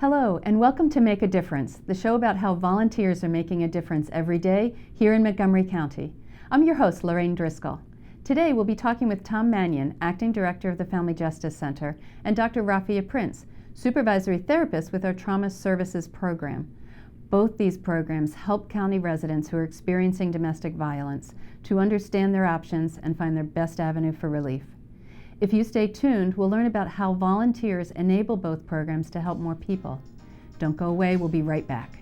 Hello, and welcome to Make a Difference, the show about how volunteers are making a difference every day here in Montgomery County. I'm your host, Lorraine Driscoll. Today we'll be talking with Tom Mannion, Acting Director of the Family Justice Center, and Dr. Rafia Prince, Supervisory Therapist with our Trauma Services Program. Both these programs help county residents who are experiencing domestic violence to understand their options and find their best avenue for relief. If you stay tuned, we'll learn about how volunteers enable both programs to help more people. Don't go away, we'll be right back.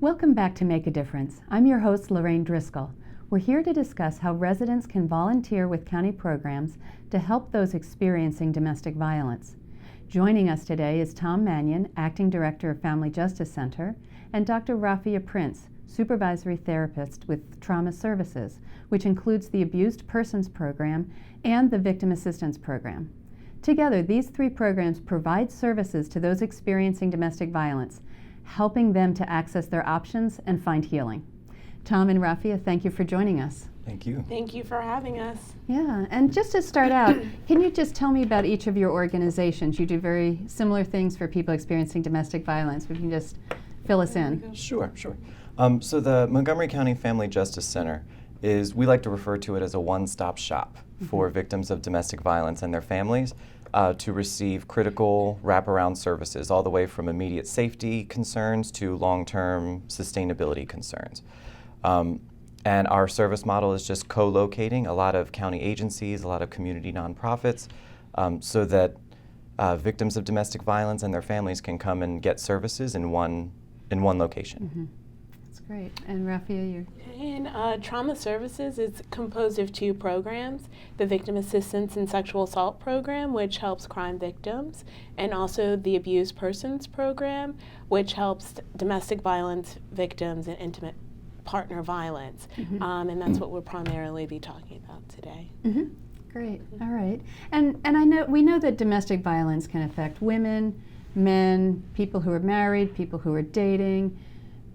Welcome back to Make a Difference. I'm your host, Lorraine Driscoll. We're here to discuss how residents can volunteer with county programs to help those experiencing domestic violence. Joining us today is Tom Mannion, Acting Director of Family Justice Center, and Dr. Rafia Prince, Supervisory Therapist with Trauma Services, which includes the Abused Persons Program and the Victim Assistance Program. Together, these three programs provide services to those experiencing domestic violence, helping them to access their options and find healing. Tom and Rafia, thank you for joining us. Thank you. Thank you for having us. Yeah, and just to start out, can you just tell me about each of your organizations? You do very similar things for people experiencing domestic violence. If you can just fill us in. Sure. So the Montgomery County Family Justice Center we like to refer to it as a one-stop shop for victims of domestic violence and their families to receive critical wraparound services, all the way from immediate safety concerns to long-term sustainability concerns. And our service model is just co-locating a lot of county agencies, a lot of community nonprofits, so that victims of domestic violence and their families can come and get services in one location. Mm-hmm. That's great. And Rafia, you? And Trauma Services is composed of two programs, the Victim Assistance and Sexual Assault Program, which helps crime victims, and also the Abused Persons Program, which helps domestic violence victims and intimate partner violence. Mm-hmm. And that's what we'll primarily be talking about today. Mm-hmm. Great. All right. And we know that domestic violence can affect women, men, people who are married, people who are dating,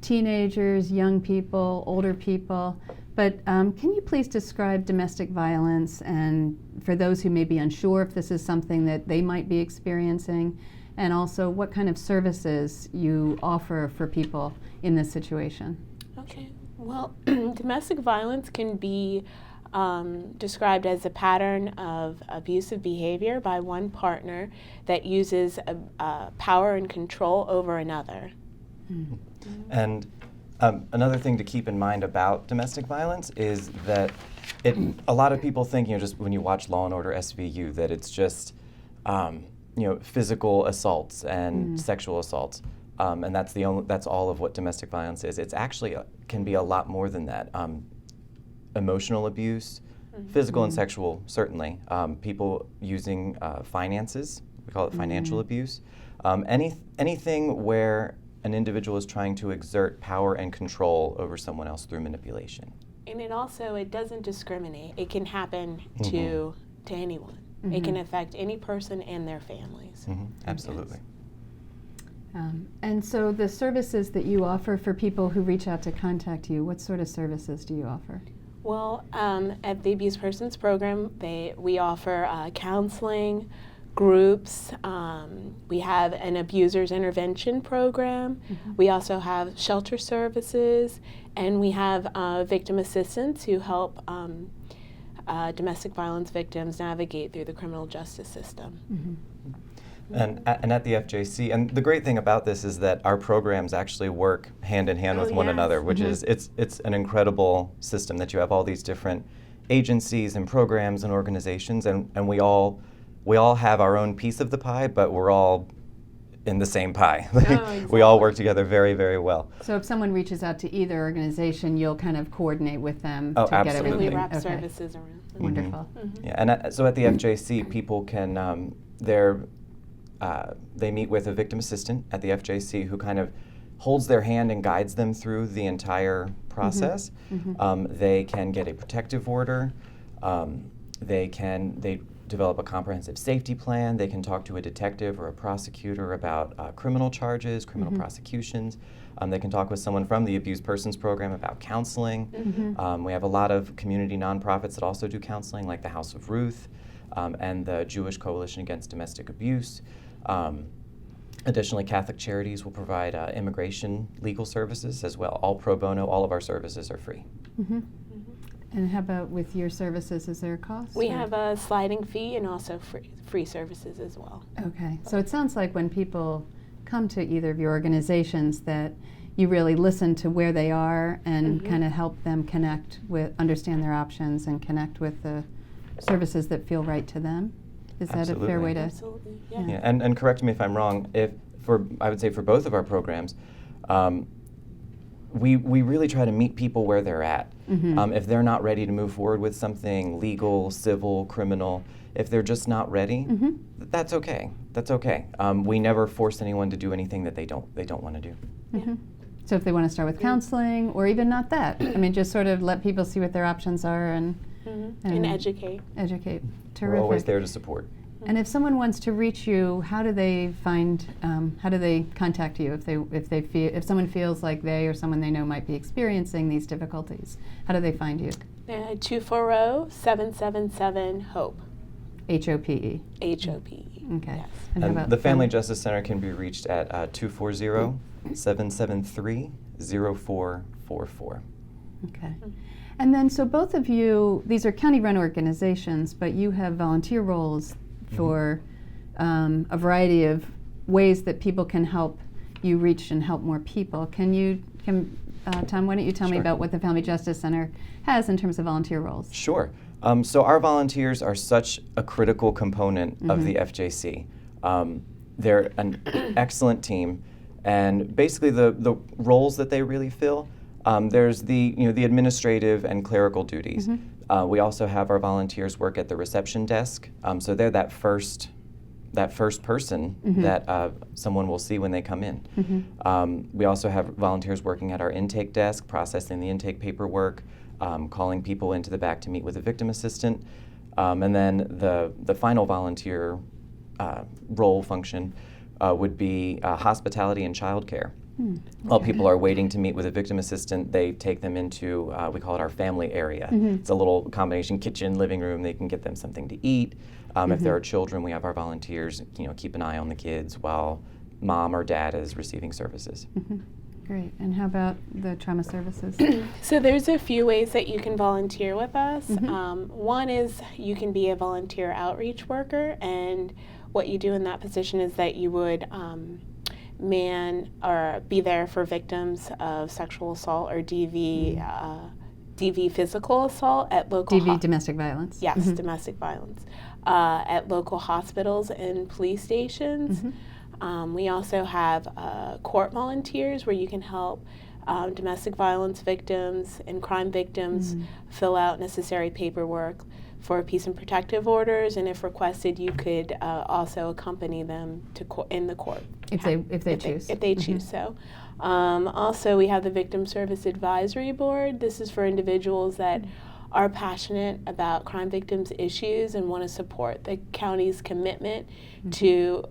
teenagers, young people, older people, but can you please describe domestic violence, and for those who may be unsure if this is something that they might be experiencing, and also what kind of services you offer for people in this situation? Okay, well, domestic violence can be described as a pattern of abusive behavior by one partner that uses power and control over another. Mm. And another thing to keep in mind about domestic violence is that a lot of people think, just when you watch Law and Order SVU, that it's just, physical assaults and sexual assaults, and that's all of what domestic violence is. It's actually can be a lot more than that. Emotional abuse, physical and sexual, certainly. People using finances, we call it financial abuse. Anything where an individual is trying to exert power and control over someone else through manipulation. And it doesn't discriminate. It can happen to anyone. Mm-hmm. It can affect any person and their families. Mm-hmm. Absolutely. Yes. And so the services that you offer for people who reach out to contact you, what sort of services do you offer? Well, at the Abused Persons Program, we offer counseling, groups. We have an abusers intervention program. Mm-hmm. We also have shelter services, and we have victim assistants who help domestic violence victims navigate through the criminal justice system. Mm-hmm. And at the FJC, and the great thing about this is that our programs actually work hand in hand with one another, which is it's an incredible system that you have all these different agencies and programs and organizations, and we all have our own piece of the pie, but we're all in the same pie. Exactly. We all work together very, very well. So if someone reaches out to either organization, you'll kind of coordinate with them to get absolutely. everything. We wrap services around. Wonderful. Mm-hmm. Yeah, and so at the FJC, people can they meet with a victim assistant at the FJC who kind of holds their hand and guides them through the entire process. They can get a protective order. They develop a comprehensive safety plan. They can talk to a detective or a prosecutor about criminal charges, criminal prosecutions. They can talk with someone from the Abused Persons Program about counseling. We have a lot of community nonprofits that also do counseling, like the House of Ruth and the Jewish Coalition Against Domestic Abuse. Additionally, Catholic Charities will provide immigration legal services as well, all pro bono. All of our services are free. And how about with your services? Is there a cost? We or- have a sliding fee and also free services as well. Okay, so it sounds like when people come to either of your organizations that you really listen to where they are and kind of help them understand their options and connect with the services that feel right to them. Is that a fair Absolutely. way to? Absolutely, yeah. Yeah, and correct me if I'm wrong. I would say for both of our programs, we really try to meet people where they're at. If they're not ready to move forward with something legal, civil, criminal, if they're just not ready, that's okay. That's okay. We never force anyone to do anything that they don't want to do. So if they want to start with counseling, or even not that, I mean, just sort of let people see what their options are and educate. educate. Terrific. We're always there to support. And if someone wants to reach you, how do they contact you if someone feels like they or someone they know might be experiencing these difficulties? How do they find you? 240-777-HOPE. HOPE. HOPE. Okay. Yes. And how And about the Family Justice Center can be reached at 240-773-0444. Okay. And then, so both of you, these are county-run organizations, but you have volunteer roles for a variety of ways that people can help you reach and help more people. Tom, why don't you tell me Sure. about what the Family Justice Center has in terms of volunteer roles? Sure. So our volunteers are such a critical component of the FJC. They're an excellent team, and basically the roles that they really fill, there's the administrative and clerical duties. We also have our volunteers work at the reception desk, so they're that first person that someone will see when they come in. We also have volunteers working at our intake desk, processing the intake paperwork, calling people into the back to meet with a victim assistant, and then the final volunteer role function would be hospitality and childcare. While people are waiting to meet with a victim assistant, they take them into, we call it our family area. It's a little combination kitchen, living room. They can get them something to eat. If there are children, we have our volunteers, keep an eye on the kids while mom or dad is receiving services. Great. And how about the trauma services? So there's a few ways that you can volunteer with us. One is you can be a volunteer outreach worker, and what you do in that position is that you would man or be there for victims of sexual assault or DV physical assault at local DV, domestic violence. Yes, domestic violence at local hospitals and police stations. We also have court volunteers where you can help domestic violence victims and crime victims fill out necessary paperwork for peace and protective orders, and if requested, you could also accompany them to in the court If they choose. If they choose so. Also, we have the Victim Service Advisory Board. This is for individuals that are passionate about crime victims' issues and want to support the county's commitment to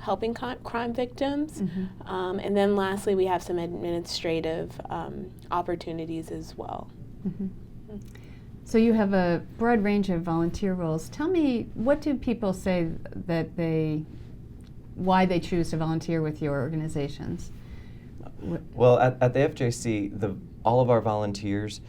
helping crime victims. And then lastly, we have some administrative opportunities as well. So you have a broad range of volunteer roles. Tell me, what do people say why they choose to volunteer with your organizations? Well, at the FJC, all of our volunteers,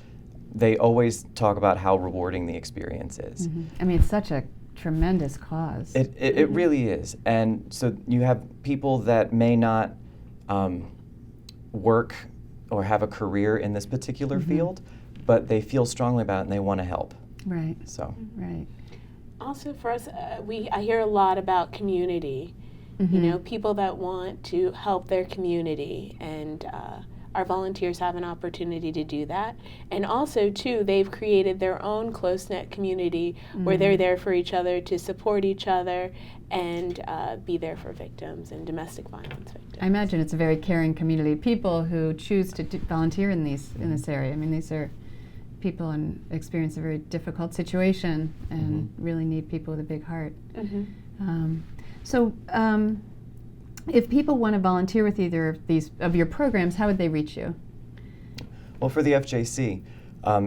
they always talk about how rewarding the experience is. I mean, it's such a tremendous cause. It really is. And so you have people that may not work or have a career in this particular field, but they feel strongly about it and they want to help. Right. So. Right. Also for us, I hear a lot about community. People that want to help their community, and our volunteers have an opportunity to do that. And also, too, they've created their own close-knit community where they're there for each other, to support each other, and be there for victims and domestic violence victims. I imagine it's a very caring community of people who choose to volunteer in this area. I mean, these are people and experience a very difficult situation and really need people with a big heart. So if people want to volunteer with either of your programs, how would they reach you? Well, for the FJC,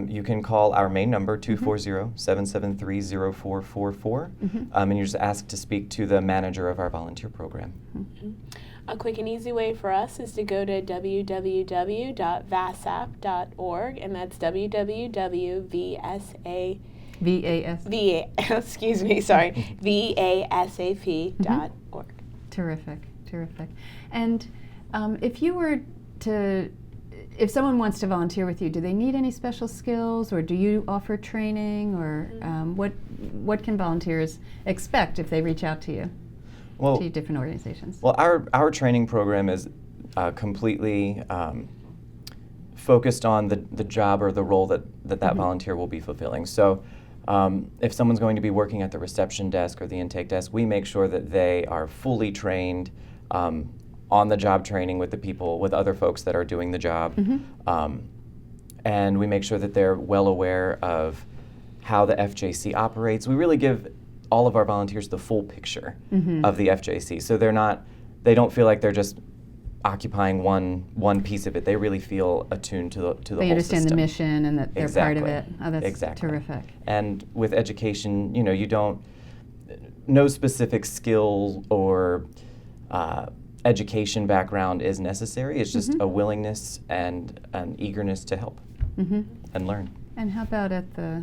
you can call our main number, 240-773-0444, and you just ask to speak to the manager of our volunteer program. A quick and easy way for us is to go to www.vasap.org, and that's vasap.org. Terrific, terrific. And if someone wants to volunteer with you, do they need any special skills, or do you offer training, or what can volunteers expect if they reach out to you? To different organizations? Well, our training program is completely focused on the job or the role that volunteer will be fulfilling. So if someone's going to be working at the reception desk or the intake desk, we make sure that they are fully trained on the job training with other folks that are doing the job. And we make sure that they're well aware of how the FJC operates. We really give all of our volunteers the full picture of the FJC. So they don't feel like they're just occupying one piece of it. They really feel attuned to the whole system. They understand the mission and that they're part of it. Oh, that's terrific. And with education, no specific skill or education background is necessary. It's just a willingness and an eagerness to help and learn. And how about at the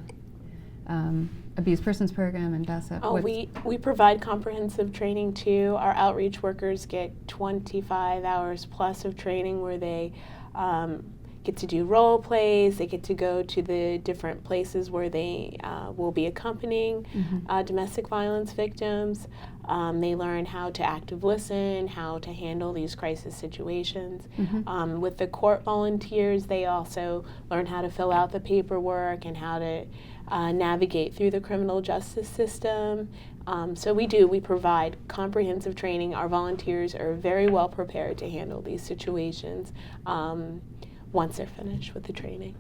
Abused Persons Program and VASAP? Oh, we provide comprehensive training too. Our outreach workers get 25 hours plus of training where they get to do role plays. They get to go to the different places where they will be accompanying domestic violence victims. They learn how to active listen, how to handle these crisis situations. With the court volunteers, they also learn how to fill out the paperwork and how to navigate through the criminal justice system. So we provide comprehensive training. Our volunteers are very well prepared to handle these situations once they're finished with the training.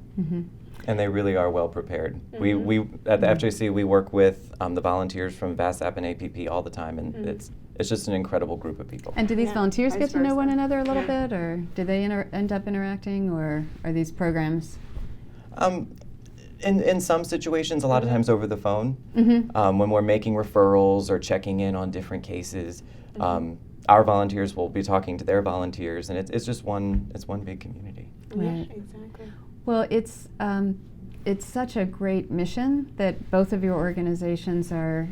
And they really are well prepared. We at the FJC, we work with the volunteers from VASAP and APP all the time, and it's just an incredible group of people. And do these volunteers get to know one another a little bit, or do they end up interacting, or are these programs? In some situations, a lot of times over the phone, when we're making referrals or checking in on different cases, our volunteers will be talking to their volunteers, and it's just one big community. Right. Yeah, exactly. Well, it's such a great mission that both of your organizations are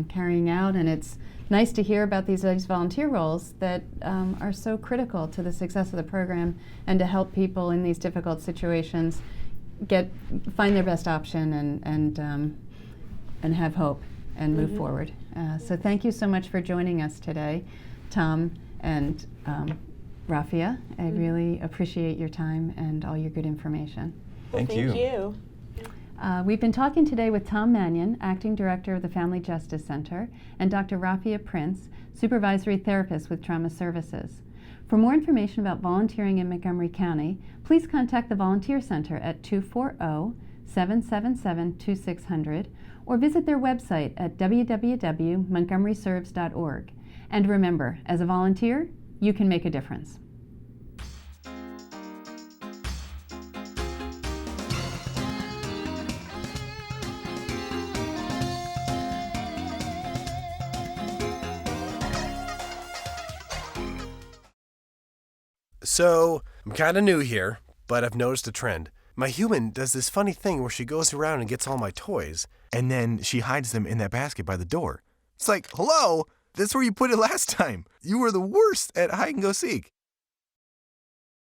carrying out, and it's nice to hear about these volunteer roles that are so critical to the success of the program and to help people in these difficult situations find their best option and have hope and move forward. So thank you so much for joining us today, Tom and Rafia. I really appreciate your time and all your good information. Thank you. We've been talking today with Tom Mannion, Acting Director of the Family Justice Center, and Dr. Rafia Prince, Supervisory Therapist with Trauma Services. For more information about volunteering in Montgomery County, please contact the Volunteer Center at 240-777-2600 or visit their website at www.montgomeryserves.org. And remember, as a volunteer, you can make a difference. So, I'm kind of new here, but I've noticed a trend. My human does this funny thing where she goes around and gets all my toys, and then she hides them in that basket by the door. It's like, hello, that's where you put it last time. You were the worst at hide and go seek.